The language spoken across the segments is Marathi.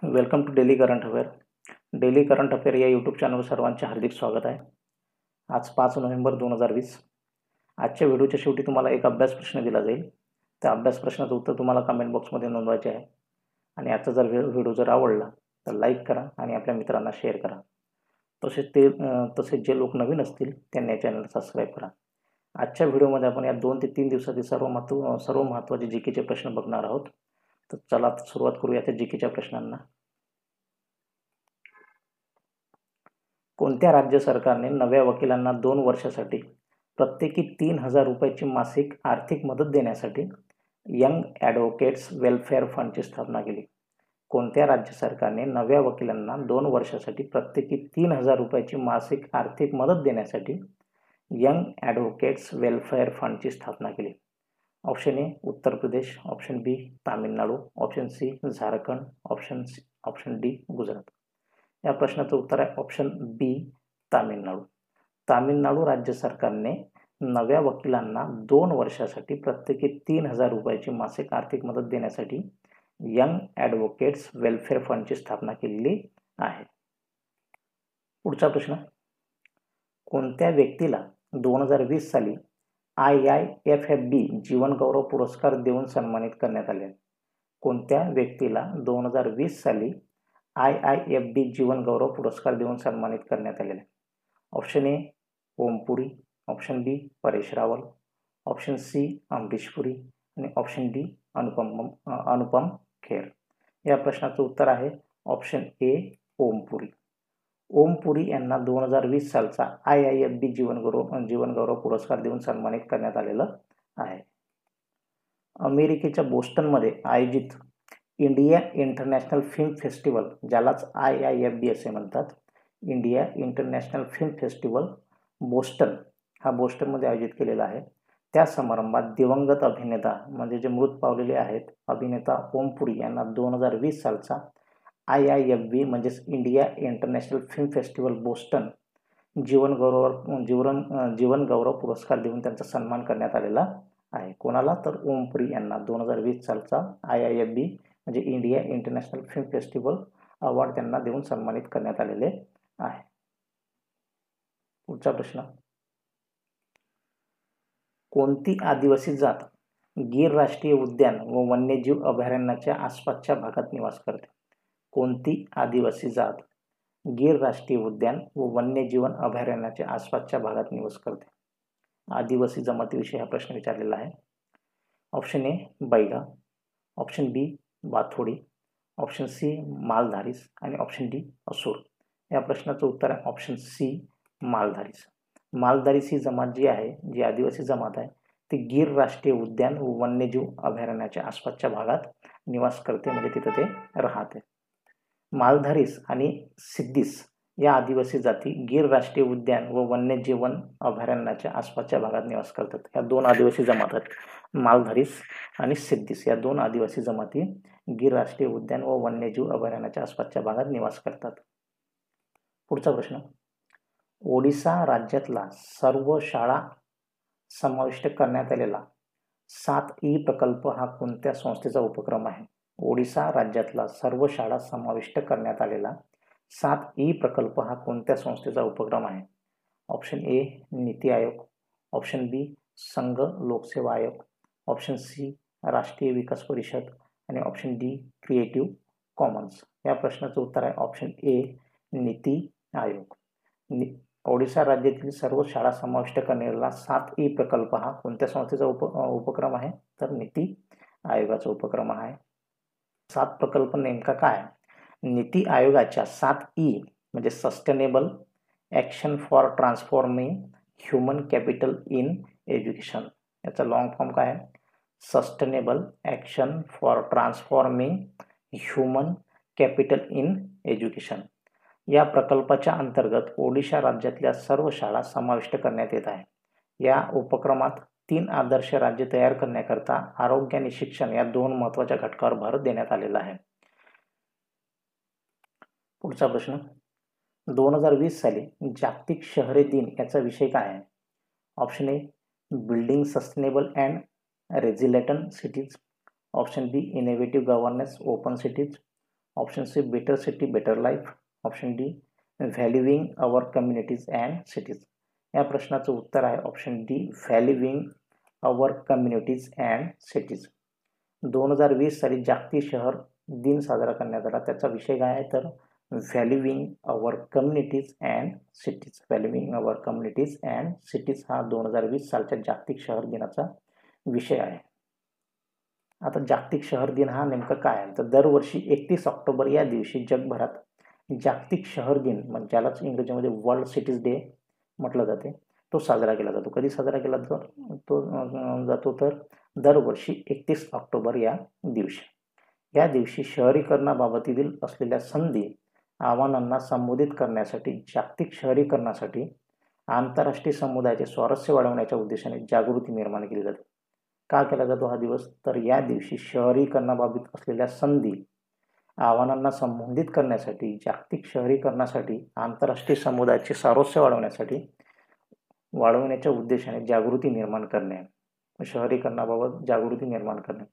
Welcome to daily current affair. Daily current affair या यूट्यूब चॅनलवर सर्वांचे हार्दिक स्वागत आहे. आज 5 नोव्हेंबर 2020. आजच्या व्हिडिओच्या शेवटी तुम्हाला एक अभ्यास प्रश्न दिला जाईल. त्या अभ्यास प्रश्नाचं उत्तर तुम्हाला कमेंट बॉक्समध्ये नोंदवायचे आहे. आणि आजचा जर व्हिडिओ जर आवडला तर लाईक करा आणि आपल्या मित्रांना शेअर करा. तसेच जे लोक नवीन असतील त्यांनी या चॅनलला सबस्क्राईब करा. आजच्या व्हिडिओमध्ये आपण या 2 ते 3 दिवसातील सर्व महत्त्वाचे जीकेचे प्रश्न बघणार आहोत. तर चला सुरुवात करूया त्या जीकेच्या प्रश्नांना. कोणत्या राज्य सरकारने नव्या वकिलांना 2 वर्षासाठी प्रत्येकी 3,000 रुपयाची मासिक आर्थिक मदत देण्यासाठी यंग ॲडव्होकेट्स वेलफेअर फंडची स्थापना केली? कोणत्या राज्य सरकारने नव्या वकिलांना 2 वर्षासाठी प्रत्येकी 3,000 रुपयाची मासिक आर्थिक मदत देण्यासाठी यंग ॲडव्होकेट्स वेलफेअर फंडची स्थापना केली? Option A Uttar Pradesh, option B Tamil Nadu, option C Jharkhand, option D Gujarat. या प्रश्नाचं उत्तर आहे ऑप्शन बी तामिळनाडू. तामिळनाडू राज्य सरकारने नव्या वकिलांना 2 वर्षासाठी प्रत्येकी 3,000 रुपयाची मासिक आर्थिक मदत देण्यासाठी यंग ॲडव्होकेट्स वेलफेअर फंडची स्थापना केलेली आहे. पुढचा प्रश्न. कोणत्या व्यक्तीला 2020 साली IIFFB जीवन गौरव पुरस्कार देऊन सन्मानित करण्यात आले? कोणत्या व्यक्तीला 2020 साली IIFB जीवन गौरव पुरस्कार देऊन सन्मानित करण्यात आलेले? Option A Om Puri, option B Paresh Rawal, option C Amrish Puri आणि ऑप्शन डी अनुपम खेर. या प्रश्नाचं उत्तर आहे ऑप्शन ए ओमपुरी. ओमपुरी यांना 2020 सालचा IIFB जीवन गौरव पुरस्कार देऊन सन्मानित करण्यात आलेलं आहे. अमेरिकेच्या बोस्टनमध्ये आयोजित इंडिया इंटरनॅशनल फिल्म फेस्टिवल, ज्यालाच IIFB असे म्हणतात, India international film festival Boston हा बोस्टनमध्ये आयोजित केलेला आहे. त्या समारंभात दिवंगत अभिनेता म्हणजे जे मृत पावलेले आहेत अभिनेता ओमपुरी यांना 2020 सालचा IIFB म्हणजेच India international film festival Boston जीवन गौरव पुरस्कार देऊन त्यांचा सन्मान करण्यात आलेला आहे. कोणाला? तर ओमपुरी यांना 2020 सालचा IIFB म्हणजे India international film festival award त्यांना देऊन सन्मानित करण्यात आलेले आहे. पुढचा प्रश्न. कोणती आदिवासी जात गीर राष्ट्रीय उद्यान व वन्यजीव अभयारण्याच्या आसपासच्या भागात निवास करते? कोणती आदिवासी जात गीर राष्ट्रीय उद्यान व वन्यजीवन अभयारण्याच्या आसपासच्या भागात निवास करते? आदिवासी जमातीविषयी हा प्रश्न विचारलेला आहे. Option A Baiga, option B Vathodi, option C Maldharis आणि ऑप्शन डी असूर. या प्रश्नाचं उत्तर आहे ऑप्शन सी मालधारीस. मालधारीस ही जमात जी आहे, जी आदिवासी जमात आहे, ती गीर राष्ट्रीय उद्यान व वन्यजीव अभयारण्याच्या आसपासच्या भागात निवास करते, म्हणजे तिथं ते राहते. मालधारीस आणि सिद्दीस या आदिवासी जाती गीर राष्ट्रीय उद्यान व वन्यजीवन अभयारण्याच्या आसपासच्या भागात निवास करतात. या 2 आदिवासी जमात आहेत, मालधारीस आणि सिद्दीस. या 2 आदिवासी जमाती गीर राष्ट्रीय उद्यान व वन्यजीव अभयारण्याच्या आसपासच्या भागात निवास करतात. पुढचा प्रश्न. ओडिशा राज्यातला सर्व शाळा समाविष्ट करण्यात आलेला 7E प्रकल्प हा कोणत्या संस्थेचा उपक्रम आहे? ओडिशा राज्यातला सर्व शाळा समाविष्ट करण्यात आलेला 7E प्रकल्प हा कोणत्या संस्थेचा उपक्रम आहे? ऑप्शन ए नीती आयोग, ऑप्शन बी संघ लोकसेवा आयोग, ऑप्शन सी राष्ट्रीय विकास परिषद आणि ऑप्शन डी क्रिएटिव्ह कॉमन्स. या प्रश्नाचं उत्तर आहे ऑप्शन ए नीती आयोग. ओडिशा राज्यातील सर्व शाळा समाविष्ट करण्याला 7E प्रकल्प हा कोणत्या संस्थेचा उपक्रम आहे? तर नीती आयोगाचा उपक्रम आहे. 7 प्रकल्प नेमका काय? नीती आयोगाच्या 7E म्हणजे sustainable action for transforming human capital in education. याचा लॉंग फॉर्म काय आहे? Sustainable action for transforming human capital in education. या प्रकल्पाच्या अंतर्गत ओडिशा राज्यातल्या सर्व शाळा समाविष्ट करण्यात येत आहे. या उपक्रमात 3 आदर्श राज्य तयार करण्याकरता आरोग्य आणि शिक्षण या 2 महत्त्वाच्या घटकावर भर देण्यात आलेला आहे. पुढचा प्रश्न. 2020 साली जागतिक शहरे दिन याचा विषय काय आहे? Option A building sustainable and resilient cities, option B innovative governance open cities, option C better city better life, option D valuing our communities and cities. या प्रश्नाचं उत्तर आहे option D valuing our communities and cities. 2020 साली जागतिक शहर दिन साजरा करण्यात आला. त्याचा विषय काय आहे तर valuing our communities and cities. Valuing our communities and cities हा 2020 सालच्या जागतिक शहर दिनाचा विषय आहे. आता जागतिक शहर दिन हा नेमका काय आहे तर दरवर्षी 31 ऑक्टोबर या दिवशी जगभरात जागतिक शहर दिन म्हणजे ज्यालाच इंग्रजीमध्ये वर्ल्ड सिटीज डे म्हटलं जाते तो साजरा केला जातो. कधी साजरा केला जातो तर दरवर्षी 31 ऑक्टोबर या दिवशी. या दिवशी शहरीकरणाबाबतीतील असलेल्या संधी आव्हानांना संबोधित करण्यासाठी जागतिक शहरीकरणासाठी आंतरराष्ट्रीय समुदायाचे स्वारस्य वाढवण्याच्या उद्देशाने जागृती निर्माण केली जाते. का केला जातो हा दिवस तर या दिवशी शहरीकरणाबाबत असलेल्या संधी आव्हानांना संबोधित करण्यासाठी जागतिक शहरीकरणासाठी आंतरराष्ट्रीय समुदायाचे स्वारस्य वाढवण्याच्या उद्देशाने जागृती निर्माण करणे, शहरीकरणाबाबत जागृती निर्माण करणे.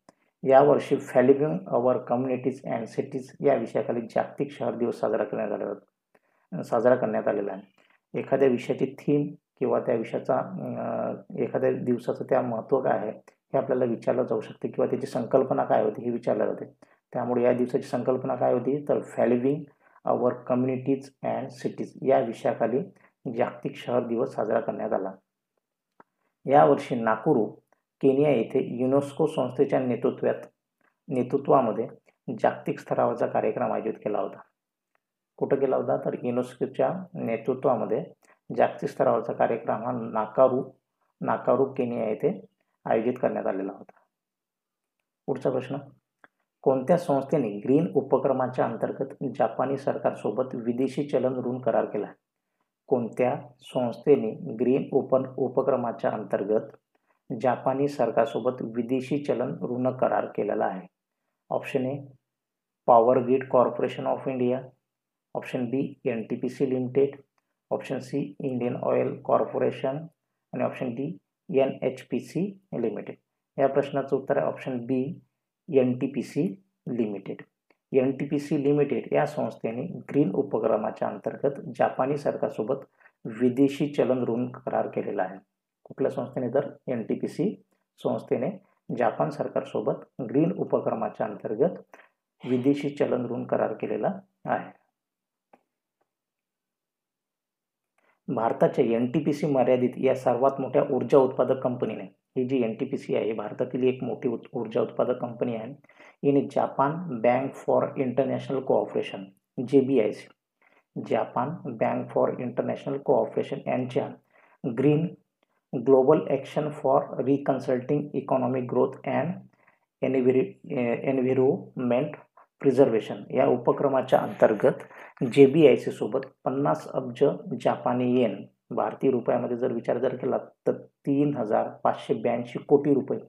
यावर्षी व्हॅल्युइंग अवर कम्युनिटीज अँड सिटीज या विषयाखाली जागतिक शहर दिवस साजरा करण्यात आलेला आहे. एखाद्या विषयाची थीम किंवा त्या विषयाचा एखाद्या दिवसाचं त्या महत्त्व काय आहे हे आपल्याला विचारलं जाऊ शकते किंवा त्याची संकल्पना काय होती हे विचारलं जाते. त्यामुळे या दिवसाची संकल्पना काय होती तर valuing our communities and cities या विषयाखाली जागतिक शहर दिवस साजरा करण्यात आला. यावर्षी नाकुरू केनिया येथे युनेस्को संस्थेच्या नेतृत्वामध्ये जागतिक स्तरावरचा कार्यक्रम आयोजित केला होता. कुठं केला होता तर युनेस्कोच्या नेतृत्वामध्ये जागतिक स्तरावरचा कार्यक्रम हा नाकारू केनिया येथे आयोजित करण्यात आलेला होता. पुढचा प्रश्न, कोणत्या संस्थेने ग्रीन उपक्रमाच्या अंतर्गत जापानी सरकारसोबत विदेशी चलन ऋण करार केला? कोणत्या संस्थेने ग्रीन उपक्रमाच्या अंतर्गत जापानी सरकारसोबत विदेशी चलन ऋण करार केलेला आहे? Option A Power Grid Corporation of India, option B NTPC Limited, option C Indian Oil Corporation आणि ऑप्शन डी NHPC लिमिटेड. या प्रश्नाचं उत्तर आहे option B NTPC Limited. NTPC Limited या संस्थेने ग्रीन उपक्रमाच्या अंतर्गत जापानी सरकारसोबत विदेशी चलन ऋण करार केलेला आहे. कुठल्या संस्थेने तर NTPC संस्थेने जापान सरकारसोबत ग्रीन उपक्रमाच्या अंतर्गत विदेशी चलन ऋण करार केलेला आहे. भारताच्या NTPC मर्यादित या सर्वात मोठ्या ऊर्जा उत्पादक कंपनीने, ही जी NTPC आहे भारतातील एक मोठी ऊर्जा उत्पादक कंपनी आहे, हिने Japan bank for international cooperation JBIC, Japan bank for international cooperation यांच्या green global action for reconciling economic growth and environment preservation या उपक्रमाच्या अंतर्गत JBIC सोबत 50 अब्ज जापानी येन, भारतीय रुपयामध्ये जर विचार केला तर 3,582 कोटी रुपये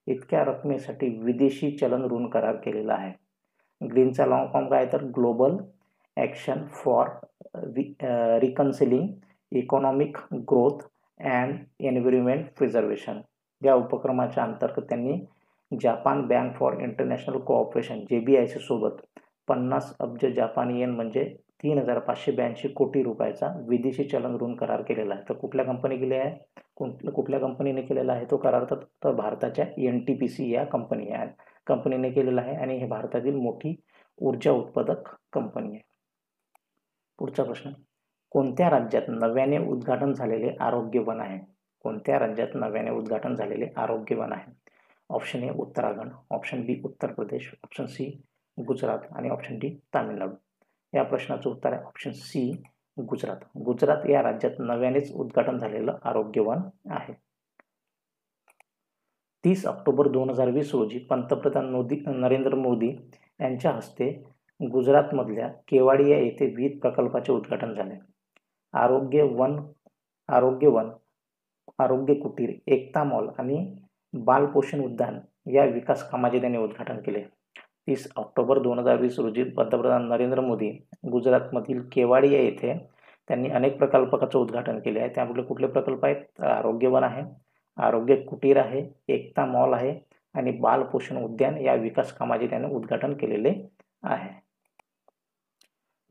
इतक्या रकमेसाठी विदेशी चलन ऋण करार केलेला आहे. ग्रीनचा लॉंग फॉर्म काय तर global action for reconciling economic growth and environment preservation या उपक्रमाच्या अंतर्गत त्यांनी Japan bank for international cooperation JBIC सोबत 50 अब्ज जापानी येन म्हणजे 3,582 कोटी रुपयाचा विदेशी चलन ऋण करार केलेला आहे. तर कुठल्या कंपनीने केलेला आहे तो करार तर भारताच्या NTPC या कंपनीने केलेला आहे आणि हे भारतातील मोठी ऊर्जा उत्पादक कंपनी आहे. पुढचा प्रश्न, कोणत्या राज्यात नव्याने उद्घाटन झालेले आरोग्य वन आहे? कोणत्या राज्यात नव्याने उद्घाटन झालेले आरोग्य वन आहे? ऑप्शन ए उत्तराखंड, ऑप्शन बी उत्तर प्रदेश, ऑप्शन सी गुजरात आणि ऑप्शन डी तामिळनाडू. या प्रश्नाचं उत्तर आहे ऑप्शन सी गुजरात. गुजरात या राज्यात नव्यानेच उद्घाटन झालेलं आरोग्य वन आहे. 30 ऑक्टोबर 2020 रोजी पंतप्रधान नरेंद्र मोदी यांच्या हस्ते गुजरातमधल्या केवाडिया येथे विविध प्रकल्पाचे उद्घाटन झाले. आरोग्य वन, आरोग्य कुटीर, एकता मॉल आणि बाल पोषण उद्यान या विकास कामाचे त्यांनी उद्घाटन केले. 30 ऑक्टोबर 2020 रोजी पंतप्रधान नरेंद्र मोदी गुजरातमधील केवाडिया येथे त्यांनी अनेक प्रकल्पाचं उद्घाटन केले आहे. त्यामध्ये कुठले प्रकल्प आहेत तर आरोग्य वन आहे, आरोग्य कुटीर आहे, एकता मॉल आहे आणि बाल पोषण उद्यान या विकास कामाचे त्यांनी उद्घाटन केलेले आहे.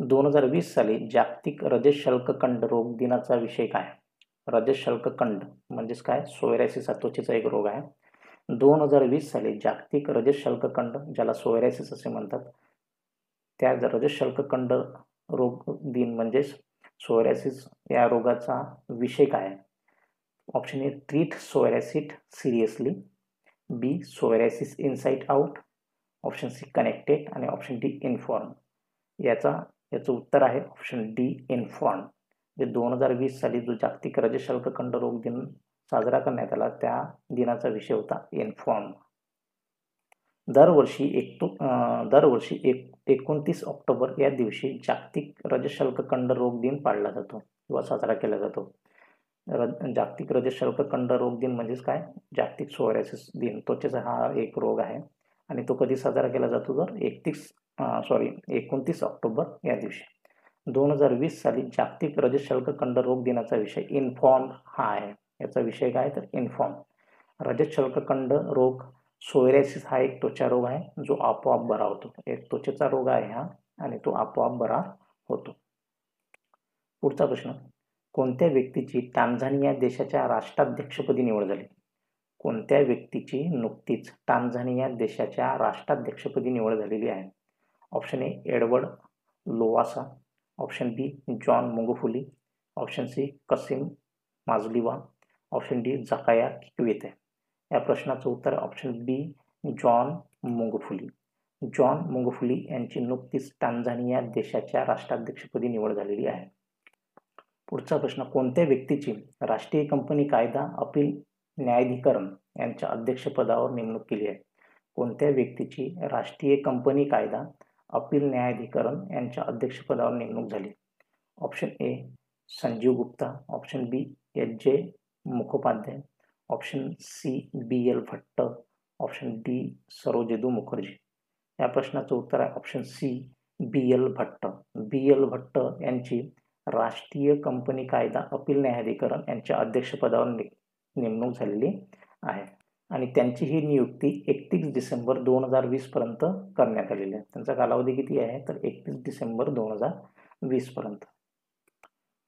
2020 साली जागतिक रजतशल्ककंड रोग दिनाचा विषय काय? रजतशल्ककंड म्हणजेच काय? सोयरॅसिस हा त्वचेचा एक रोग आहे. 2020 साली जागतिक रजतशल्ककंड, ज्याला सोयरॅसिस असे म्हणतात, त्या रजतशल्ककंड रोग दिन म्हणजेच सोयरॅसिस या रोगाचा विषय काय आहे? Option A, treat psoriasis seriously. B, psoriasis inside out. Option C, connected. आणि ऑप्शन डी, इन्फॉर्म. याचं उत्तर आहे ऑप्शन डी, इन्फॉर्म. जे 2020 साली जो जागतिक रजतशल्ककंड रोग दिन साजरा करण्यात आला, त्या दिनाचा विषय होता इन्फॉर्म. दरवर्षी 29 ऑक्टोबर या दिवशी जागतिक रजतशल्ककंड रोग दिन पाळला जातो किंवा साजरा केला जातो. जागतिक रजतशल्ककंड रोग दिन म्हणजेच काय? जागतिक सोयरॅसिस दिन. त्वचेचा हा एक रोग आहे आणि तो कधी साजरा केला जातो? तर 29 ऑक्टोबर या दिवशी. 2020 साली जागतिक रजतशल्ककंड रोग दिनाचा विषय इन्फॉर्म हा आहे. याचा विषय काय? तर इन्फॉर्म. रजतशल्ककंड रोग, सोयरॅसिस हा एक त्वचा रोग आहे जो आपोआप बरा होतो. एक त्वचेचा रोग आहे हा आणि तो आपोआप बरा होतो. पुढचा प्रश्न, कोणत्या व्यक्तीची टांझानिया देशाच्या राष्ट्राध्यक्षपदी निवड झाली? कोणत्या व्यक्तीची नुकतीच टांझानिया देशाच्या राष्ट्राध्यक्षपदी निवड झालेली आहे? Option A, Edward Lowassa. Option B, John Magufuli. Option C, Kassim Majaliwa. Option D, Jakaya Kikwete. या प्रश्नाचं उत्तर option B, John Magufuli. John Magufuli यांची नुकतीच टांझानिया देशाच्या राष्ट्राध्यक्षपदी निवड झालेली आहे. पुढचा प्रश्न, कोणत्या व्यक्तीची राष्ट्रीय कंपनी कायदा अपील न्यायाधिकरण यांच्या अध्यक्षपदावर नेमणूक केली आहे? कोणत्या व्यक्तीची राष्ट्रीय कंपनी कायदा अपील न्यायाधिकरण यांच्या अध्यक्षपदावर नेमणूक झाली? Option A, Sanjeev Gupta. Option B, H J. Mukhopadhyay. Option C, B L. Bhatt. Option D, सरोजिदू मुखर्जी. या प्रश्नाचं उत्तर आहे option C, B L. Bhatt. B L. Bhatt यांची राष्ट्रीय कंपनी कायदा अपील न्यायाधिकरण यांच्या अध्यक्षपदावर नेमणूक झालेली आहे आणि त्यांची ही नियुक्ती 31 डिसेंबर 2020 पर्यंत करण्यात आलेली आहे. त्यांचा कालावधी किती आहे? तर 31 डिसेंबर 2020 पर्यंत.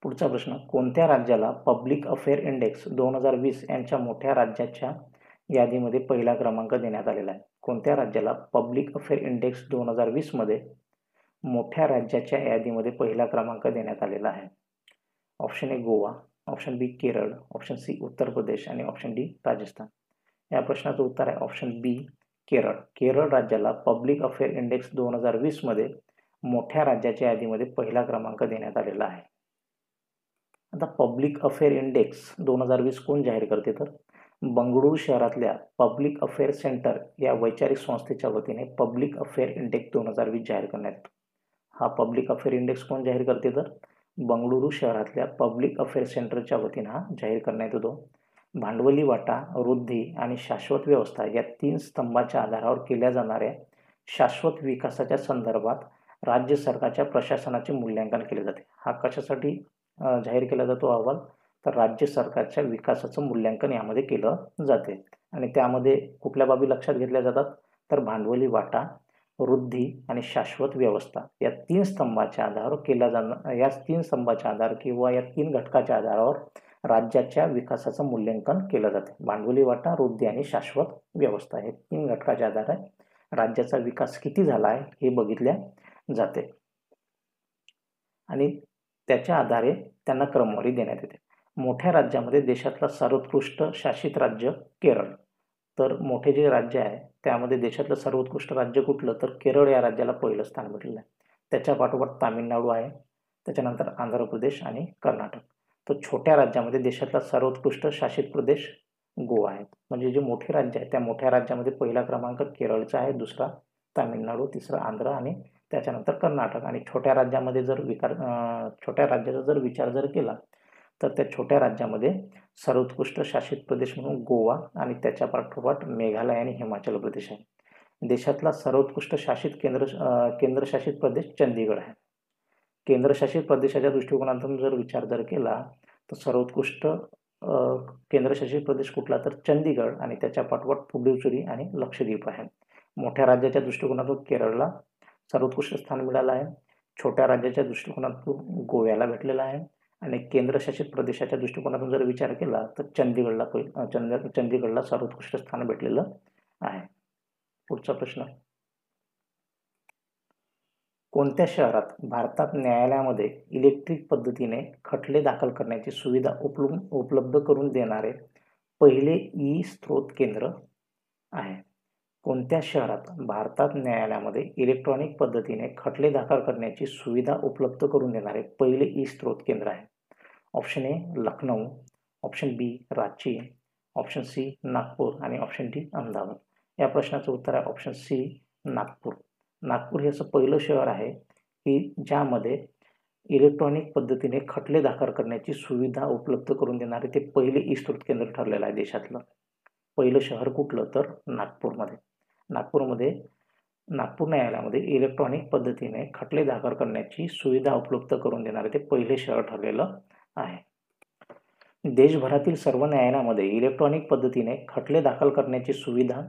पुढचा प्रश्न, कोणत्या राज्याला पब्लिक अफेअर इंडेक्स 2020 यांच्या मोठ्या राज्याच्या यादीमध्ये पहिला क्रमांक देण्यात आलेला आहे? कोणत्या राज्याला पब्लिक अफेअर इंडेक्स 2020 मध्ये मोठ्या राज्याच्या यादीमध्ये पहिला क्रमांक देण्यात आलेला आहे? Option A, Goa. Option B, Kerala. Option C, Uttar Pradesh. आणि ऑप्शन डी, राजस्थान. या प्रश्नाचं उत्तर आहे ऑप्शन बी, केरळ. केरळ राज्याला पब्लिक अफेअर इंडेक्स 2020 मध्ये मोठ्या राज्याच्या यादीमध्ये पहिला क्रमांक देण्यात आलेला आहे. आता पब्लिक अफेअर इंडेक्स 2020 कोण जाहीर करते? तर बंगळुरू शहरातल्या पब्लिक अफेअर सेंटर या वैचारिक संस्थेच्या वतीने पब्लिक अफेअर इंडेक्स 2020 जाहीर करण्यात येतो. हा पब्लिक अफेअर इंडेक्स कोण जाहीर करते? तर बंगळुरू शहरातल्या पब्लिक अफेअर सेंटरच्या वतीने हा जाहीर करण्यात येतो. भांडवली वाटा, वृद्धी आणि शाश्वत व्यवस्था या 3 स्तंभाच्या आधारावर केल्या जाणाऱ्या शाश्वत विकासाच्या संदर्भात राज्य सरकारच्या प्रशासनाचे मूल्यांकन केले जाते. हा कशासाठी जाहीर केला जातो अहवाल? तर राज्य सरकारच्या विकासाचं मूल्यांकन यामध्ये केलं जाते आणि त्यामध्ये कुठल्या बाबी लक्षात घेतल्या जातात? तर भांडवली वाटा, वृद्धी आणि शाश्वत व्यवस्था या 3 स्तंभाच्या आधारावर केल्या जाणार, या 3 स्तंभाच्या आधार किंवा या 3 घटकाच्या आधारावर राज्याच्या विकासाचं मूल्यांकन केलं जाते. भांडवली वाटा, वृद्धी आणि शाश्वत व्यवस्था हे 3 घटकाच्या आधारे राज्याचा विकास किती झाला आहे हे बघितल्या जाते आणि त्याच्या आधारे त्यांना क्रमवारी देण्यात येते. मोठ्या राज्यामध्ये देशातलं सर्वोत्कृष्ट शासित राज्य केरळ. तर मोठे जे राज्य आहे त्यामध्ये देशातलं सर्वोत्कृष्ट राज्य कुठलं? तर केरळ या राज्याला पहिलं स्थान भेटलेलं आहे. त्याच्या पाठोपाठ तामिळनाडू आहे, त्याच्यानंतर आंध्र प्रदेश आणि कर्नाटक. तर छोट्या राज्यामध्ये देशातला सर्वोत्कृष्ट शासित प्रदेश गोवा आहे. म्हणजे जे मोठे राज्य आहे त्या मोठ्या राज्यामध्ये पहिला क्रमांक केरळचा आहे, दुसरा तामिळनाडू, तिसरा आंध्र आणि त्याच्यानंतर कर्नाटक. आणि छोट्या राज्यामध्ये छोट्या राज्याचा जर विचार जर केला तर त्या छोट्या राज्यामध्ये सर्वोत्कृष्ट शासित प्रदेश म्हणून गोवा आणि त्याच्या पाठोपाठ मेघालय आणि हिमाचल प्रदेश आहे. देशातला सर्वोत्कृष्ट शासित केंद्रशासित प्रदेश चंदीगड आहे. केंद्रशासित प्रदेशाच्या दृष्टिकोनातून जर विचार जर केला तर सर्वोत्कृष्ट केंद्रशासित प्रदेश कुठला? तर चंदीगड आणि त्याच्या पाठोपाठ पुडुचेरी आणि लक्षद्वीप आहे. मोठ्या राज्याच्या दृष्टिकोनातून केरळला सर्वोत्कृष्ट स्थान मिळालं आहे. छोट्या राज्याच्या दृष्टिकोनातून गोव्याला भेटलेला आहे आणि केंद्रशासित प्रदेशाच्या दृष्टिकोनातून जर विचार केला तर चंदीगडला सर्वोत्कृष्ट स्थान भेटलेलं आहे. पुढचा प्रश्न, कोणत्या शहरात भारतात न्यायालयामध्ये इलेक्ट्रिक पद्धतीने खटले दाखल करण्याची सुविधा उपलब्ध करून देणारे पहिले ई स्त्रोत केंद्र आहे? कोणत्या शहरात भारतात न्यायालयामध्ये इलेक्ट्रॉनिक पद्धतीने खटले दाखल करण्याची सुविधा उपलब्ध करून देणारे पहिले ई स्त्रोत केंद्र आहे? Option A Lucknow, option B Ranchi, option C Nagpur आणि ऑप्शन डी अहमदाबाद. या प्रश्नाचं उत्तर आहे ऑप्शन सी नागपूर. नागपूर हे असं पहिलं शहर आहे की ज्यामध्ये इलेक्ट्रॉनिक पद्धतीने खटले दाखल करण्याची सुविधा उपलब्ध करून देणारे ते पहिले ई स्त्रोत केंद्र ठरलेलं आहे. देशातलं पहिलं शहर कुठलं तर नागपूरमध्ये. नागपूर न्यायालयामध्ये इलेक्ट्रॉनिक पद्धतीने खटले दाखल करण्याची सुविधा उपलब्ध करून देणारे ते पहिले शहर ठरलेलं आहे. देशभरातील सर्व न्यायालयामध्ये इलेक्ट्रॉनिक पद्धतीने खटले दाखल करण्याची सुविधा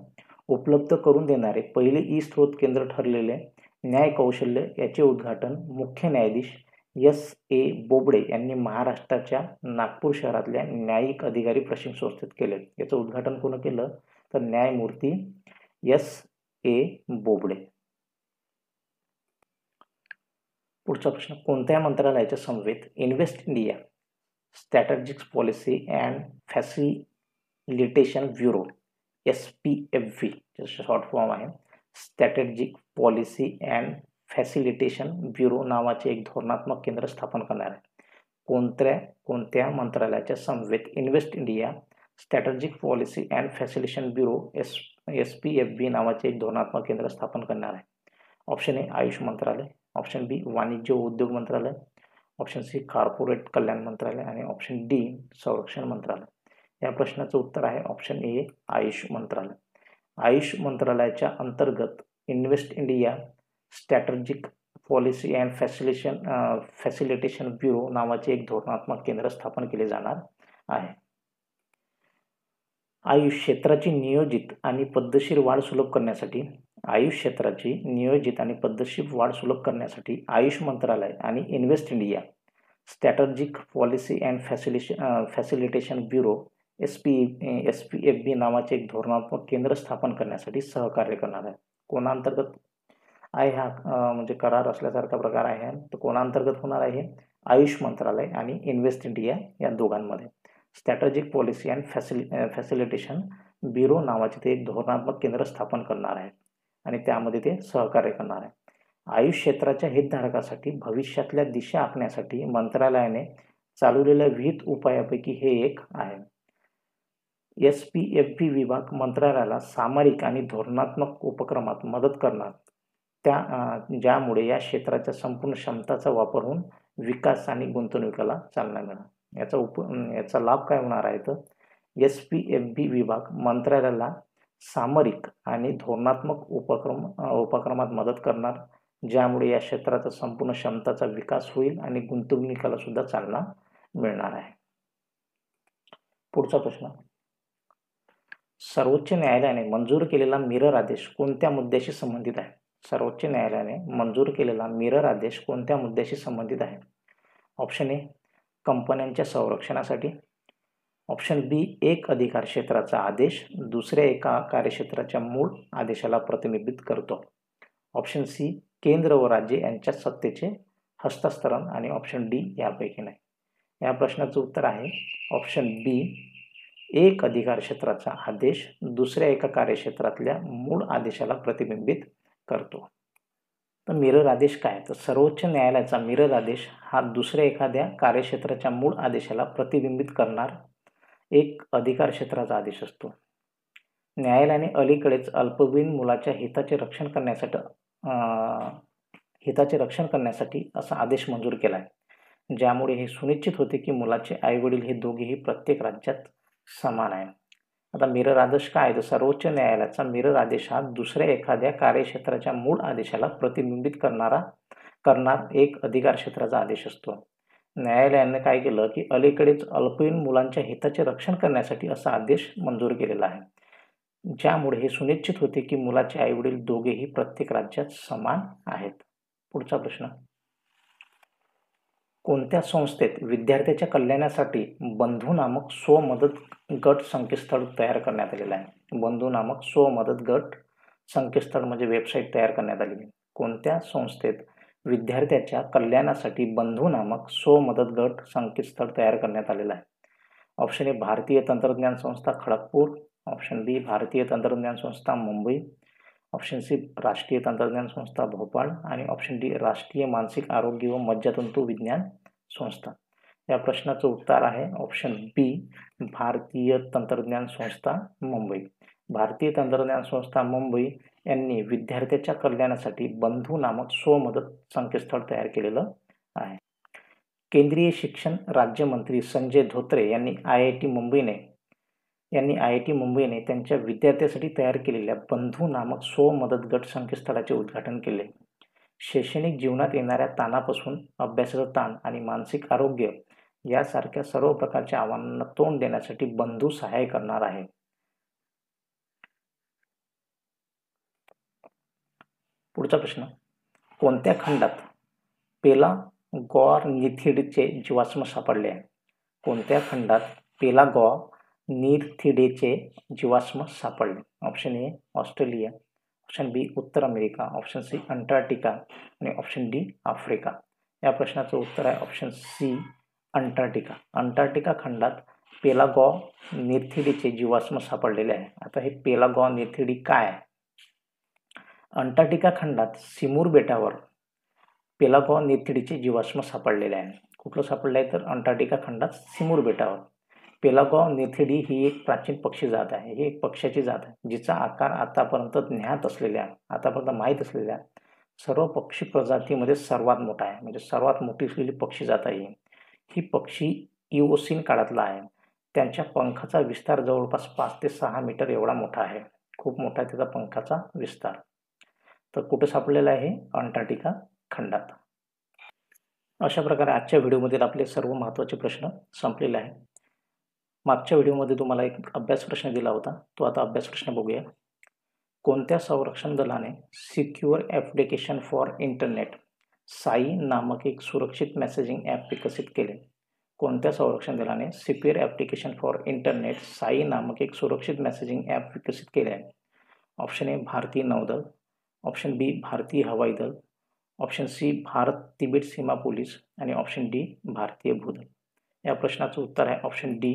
उपलब्ध करून देणारे पहिले ई स्त्रोत केंद्र ठरलेले न्याय कौशल्य याचे उद्घाटन मुख्य न्यायाधीश S.A. बोबडे यांनी महाराष्ट्राच्या नागपूर शहरातल्या न्यायिक अधिकारी प्रशिक्षण संस्थेत केले. याचं उद्घाटन कोण केलं तर न्यायमूर्ती S.A. बोबडे. पुढचा प्रश्न, कोणत्या मंत्रालयाच्या समवेत invest India strategic policy and facilitation bureau SPFB short form आहे, strategic policy and facilitation bureau नावाचे एक धोरणात्मक केंद्र स्थापन करणार आहे? कोणत्या मंत्रालयाच्या समवेत invest India strategic policy and facilitation bureau SPFB नावाचे एक धोरणात्मक केंद्र स्थापन करणार आहे? ऑप्शन ए आयुष मंत्रालय, ऑप्शन बी वाणिज्य व उद्योग मंत्रालय, ऑप्शन सी कॉर्पोरेट कल्याण मंत्रालय आणि ऑप्शन डी संरक्षण मंत्रालय. या प्रश्नाचं उत्तर आहे ऑप्शन ए आयुष मंत्रालय. आयुष मंत्रालयाच्या अंतर्गत invest India strategic policy and facilitation bureau नावाचे एक धोरणात्मक केंद्र स्थापन केले जाणार आहे. आयुष क्षेत्राची नियोजित आणि पद्धतशीर वाढ सुलभ करण्यासाठी आयुष मंत्रालय आणि invest India strategic policy and facilitation bureau SPFB नावाचे एक धोरणात्मक केंद्र स्थापन करण्यासाठी सहकार्य करणार आहे. कोणाअंतर्गत आहे हा म्हणजे करार असल्यासारखा प्रकार आहे. तर कोणाअंतर्गत होणार आहे? आयुष मंत्रालय आणि इन्व्हेस्ट इंडिया या दोघांमध्ये strategic policy and facilitation bureau नावाचे ते एक धोरणात्मक केंद्र स्थापन करणार आहे आणि त्यामध्ये ते सहकार्य करणार आहे. आयुष क्षेत्राच्या हितधारकासाठी भविष्यातल्या दिशा आखण्यासाठी मंत्रालयाने चालवलेल्या विविध उपायापैकी हे एक आहे. SPFB विभाग मंत्रालयाला सामरिक आणि धोरणात्मक उपक्रमात मदत करणार ज्यामुळे या क्षेत्राच्या संपूर्ण क्षमताचा वापर होऊन विकास आणि गुंतवणुकीला चालना मिळणार. याचा लाभ काय होणार आहे तर SPFB विभाग मंत्रालयाला सामरिक आणि धोरणात्मक उपक्रमात मदत करणार ज्यामुळे या क्षेत्राचा संपूर्ण क्षमताचा विकास होईल आणि गुंतवणुकीला सुद्धा चालना मिळणार आहे. पुढचा प्रश्न, सर्वोच्च न्यायालयाने मंजूर केलेला मिरर आदेश कोणत्या मुद्द्याशी संबंधित आहे? सर्वोच्च न्यायालयाने मंजूर केलेला मिरर आदेश कोणत्या मुद्द्याशी संबंधित आहे? ऑप्शन ए कंपन्यांच्या संरक्षणासाठी, ऑप्शन बी एक अधिकार क्षेत्राचा आदेश दुसऱ्या एका कार्यक्षेत्राच्या मूळ आदेशाला प्रतिबिंबित करतो, ऑप्शन सी केंद्र व राज्य यांच्या सत्तेचे हस्तांतरण आणि ऑप्शन डी यापैकी नाही. या प्रश्नाचं उत्तर आहे ऑप्शन बी एक अधिकार क्षेत्राचा आदेश दुसऱ्या एका कार्यक्षेत्रातल्या मूळ आदेशाला प्रतिबिंबित करतो. तर मिरर आदेश काय? तर सर्वोच्च न्यायालयाचा मिरर आदेश हा दुसऱ्या एखाद्या कार्यक्षेत्राच्या मूळ आदेशाला प्रतिबिंबित करणार एक अधिकार क्षेत्राचा आदेश असतो. न्यायालयाने अलीकडेच अल्पवयीन मुलाच्या हिताचे रक्षण करण्यासाठी असा आदेश मंजूर केला आहे ज्यामुळे हे सुनिश्चित होते की मुलाचे आईवडील हे दोघेही प्रत्येक राज्यात समान आहे. आता मिरर आदेश काय? तर सर्वोच्च न्यायालयाचा मिरर आदेश हा दुसऱ्या एखाद्या कार्यक्षेत्राच्या मूळ आदेशाला प्रतिबिंबित करणार एक अधिकार क्षेत्राचा आदेश असतो. न्यायालयाने काय केलं की अलीकडेच अल्पवयीन मुलांच्या हिताचे रक्षण करण्यासाठी असा आदेश मंजूर केलेला आहे ज्यामुळे हे सुनिश्चित होते की मुलाचे आईवडील दोघेही प्रत्येक राज्यात समान आहेत. पुढचा प्रश्न, कोणत्या संस्थेत विद्यार्थ्याच्या कल्याणासाठी बंधू नामक स्वमदत गट संकेतस्थळ तयार करण्यात आलेलं आहे? बंधू नामक स्वमदत गट संकेतस्थळ म्हणजे वेबसाईट तयार करण्यात आलेली आहे. कोणत्या संस्थेत विद्यार्थ्याच्या कल्याणासाठी बंधू नामक स्वमदत गट संकेतस्थळ तयार करण्यात आलेलं आहे? ऑप्शन ए भारतीय तंत्रज्ञान संस्था खडगपूर, ऑप्शन बी भारतीय तंत्रज्ञान संस्था मुंबई, ऑप्शन सी राष्ट्रीय तंत्रज्ञान संस्था भोपाळ आणि ऑप्शन डी राष्ट्रीय मानसिक आरोग्य व मज्जातंतू विज्ञान संस्था. या प्रश्नाचं उत्तर आहे ऑप्शन बी भारतीय तंत्रज्ञान संस्था मुंबई. भारतीय तंत्रज्ञान संस्था मुंबई यांनी विद्यार्थ्याच्या कल्याणासाठी बंधू नामक स्वमदत संकेतस्थळ तयार केलेलं आहे. केंद्रीय शिक्षण राज्यमंत्री संजय धोत्रे यांनी IIT मुंबईने त्यांच्या विद्यार्थ्यांसाठी तयार केलेल्या बंधू नामक स्वमदत गट संकेतस्थळाचे उद्घाटन केले. शैक्षणिक जीवनात येणाऱ्या ताणापासून अभ्यासाचा ताण आणि मानसिक आरोग्य यासारख्या सर्व प्रकारच्या आव्हानांना तोंड देण्यासाठी बंधू सहाय्य करणार आहे. पुढचा प्रश्न, कोणत्या खंडात पेलागॉर्निथिडचे जीवाश्म सापडले आहे? कोणत्या खंडात पेलागॉर्निथिडचे जीवाश्म सापडले? ऑप्शन ए ऑस्ट्रेलिया, ऑप्शन बी उत्तर अमेरिका, ऑप्शन सी अंटार्क्टिका आणि ऑप्शन डी आफ्रिका. या प्रश्नाचं उत्तर आहे ऑप्शन सी अंटार्क्टिका. अंटार्क्टिका खंडात पेलागॉर्निथिडचे जीवाश्म सापडलेले आहे. आता हे पेलागॉर्निथिड काय आहे? अंटार्क्टिका खंडात सिमूर बेटावर पेलागॉर्निथिडचे जीवाश्म सापडलेले आहे. कुठलं सापडलं आहे तर अंटार्क्टिका खंडात सिमूर बेटावर. पेलागॉर्निथिडी ही एक प्राचीन पक्षी जात आहे. ही एक पक्ष्याची जात आहे जिचा आकार आतापर्यंत माहीत असलेल्या सर्व पक्षी प्रजातीमध्ये सर्वात मोठा आहे. म्हणजे सर्वात मोठी असलेली पक्षी जात आहे ही पक्षी इओसीन काळातला आहे. त्यांच्या पंखाचा विस्तार जवळपास 5 ते 6 मीटर एवढा मोठा आहे. खूप मोठा त्याचा पंखाचा विस्तार. तर कुठे सापडलेला आहे? अंटार्क्टिका खंडात. अशा प्रकारे आजच्या व्हिडिओमधील आपले सर्व महत्त्वाचे प्रश्न संपलेले आहे. मागच्या व्हिडिओमध्ये तुम्हाला एक अभ्यास प्रश्न दिला होता, तो आता अभ्यास प्रश्न बघूया. कोणत्या संरक्षण दलाने secure application for internet SAI नामक एक सुरक्षित मेसेजिंग ॲप विकसित केले? कोणत्या संरक्षण दलाने secure application for internet SAI नामक एक सुरक्षित मेसेजिंग ॲप विकसित केले आहे? ऑप्शन ए भारतीय नौदल, ऑप्शन बी भारतीय हवाई दल, ऑप्शन सी भारत तिबेट सीमा पोलीस आणि ऑप्शन डी भारतीय भूदल. या प्रश्नाचं उत्तर आहे ऑप्शन डी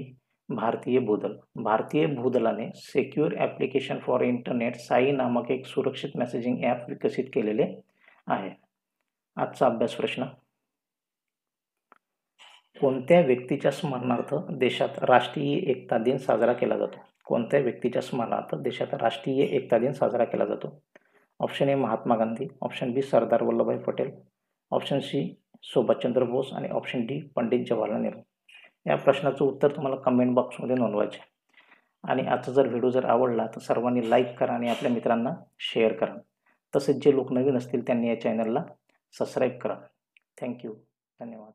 भारतीय भूदल. भारतीय भूदलाने secure application for internet SAI नामक एक सुरक्षित मेसेजिंग ॲप विकसित केलेले आहे. आजचा अभ्यास प्रश्न, कोणत्या व्यक्तीच्या स्मरणार्थ देशात राष्ट्रीय एकता दिन साजरा केला जातो? कोणत्या व्यक्तीच्या स्मरणार्थ देशात राष्ट्रीय एकता दिन साजरा केला जातो? Option A Mahatma Gandhi, option B Sardar Vallabhbhai Patel, option C Subhashchandra Bose आणि ऑप्शन डी पंडित जवाहरलाल नेहरू. या प्रश्नाचं उत्तर तुम्हाला कमेंट बॉक्समध्ये नोंदवायचे. आणि आजचा जर व्हिडिओ जर आवडला तर सर्वांनी लाईक करा आणि आपल्या मित्रांना शेअर करा. तसेच जे लोक नवीन असतील त्यांनी या चॅनलला सबस्क्राईब करा. थँक्यू. धन्यवाद.